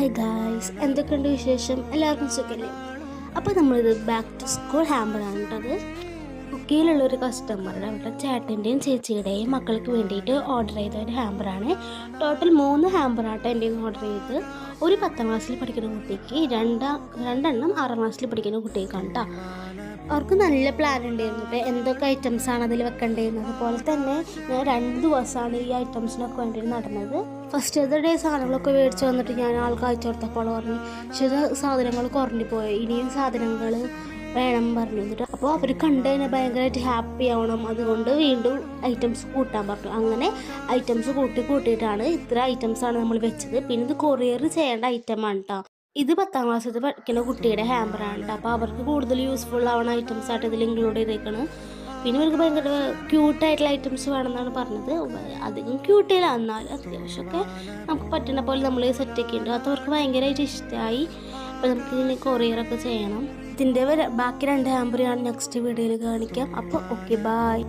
Hi guys, എന്തൊക്കെയുണ്ട് വിശേഷം? എല്ലാവർക്കും സുഖമല്ലേ? അപ്പോൾ നമ്മളിത് ബാക്ക് ടു സ്കൂൾ ഹാമ്പറാണ് കേട്ടത്. കുക്കിയിലുള്ളൊരു കസ്റ്റമറുടെ അവരുടെ ചേട്ടൻ്റെയും ചേച്ചിയുടെയും മക്കൾക്ക് വേണ്ടിയിട്ട് ഓർഡർ ചെയ്ത ഒരു ഹാമ്പറാണ്. ടോട്ടൽ 3 ഹാമ്പറാട്ടോ എൻ്റെ ഓർഡർ ചെയ്ത്. ഒരു 10ാം ക്ലാസ്സിൽ പഠിക്കുന്ന കുട്ടിക്ക്, രണ്ടെണ്ണം 6ാം ക്ലാസ്സിൽ പഠിക്കുന്ന കുട്ടിക്കാണ് കേട്ടോ. അവർക്ക് നല്ല പ്ലാൻ ഉണ്ടായിരുന്നു കേട്ടോ, എന്തൊക്കെ ഐറ്റംസാണ് അതിൽ വെക്കേണ്ടിയിരുന്നത്. അതുപോലെ തന്നെ ഞാൻ 2 ദിവസമാണ് ഈ ഐറ്റംസിനൊക്കെ വേണ്ടി നടന്നത്. ഫസ്റ്റ് ഡേ സാധനങ്ങളൊക്കെ മേടിച്ച് വന്നിട്ട് ഞാൻ ആൾക്ക് അയച്ചു കൊടുത്തപ്പോൾ പറഞ്ഞു, പക്ഷേ സാധനങ്ങൾ കുറഞ്ഞു പോയി, ഇനിയും സാധനങ്ങൾ വേണം പറഞ്ഞു എന്നിട്ട്. അപ്പോൾ അവർ കണ്ടു കഴിഞ്ഞാൽ ഭയങ്കരമായിട്ട് ഹാപ്പി ആവണം, അതുകൊണ്ട് വീണ്ടും ഐറ്റംസ് കൂട്ടാൻ പറഞ്ഞു. അങ്ങനെ ഐറ്റംസ് കൂട്ടിയിട്ടാണ് ഇത്ര ഐറ്റംസാണ് നമ്മൾ വെച്ചത്. പിന്നെ ഇത് കൊറിയർ ചെയ്യേണ്ട ഐറ്റമാണ് കേട്ടോ. ഇത് 10ാം ക്ലാസ്സിൽ പഠിക്കുന്ന കുട്ടിയുടെ ഹാമ്പറാണ് കേട്ടോ. അപ്പോൾ അവർക്ക് കൂടുതൽ യൂസ്ഫുൾ ആവുന്ന ഐറ്റംസ് ആയിട്ട് ഇതിൽ ഇൻക്ലൂഡ് ചെയ്തേക്കാണ്. പിന്നെ അവർക്ക് ഭയങ്കര ക്യൂട്ടായിട്ടുള്ള ഐറ്റംസ് വേണമെന്നാണ് പറഞ്ഞത്. അധികം ക്യൂട്ടില്ല, എന്നാലും അത്യാവശ്യമൊക്കെ നമുക്ക് പറ്റുന്ന പോലെ നമ്മൾ സെറ്റ് ആക്കിയിട്ടുണ്ട്. അത് അവർക്ക് ഭയങ്കരമായിട്ട് ഇഷ്ടമായി. അപ്പോൾ നമുക്ക് ഇതിന് കൊറിയറൊക്കെ ചെയ്യണം. ഇതിൻ്റെ ബാക്കി 2 ഹാമ്പർ ഞാൻ നെക്സ്റ്റ് വീഡിയോയിൽ കാണിക്കാം. അപ്പോൾ ഓക്കെ, ബൈ.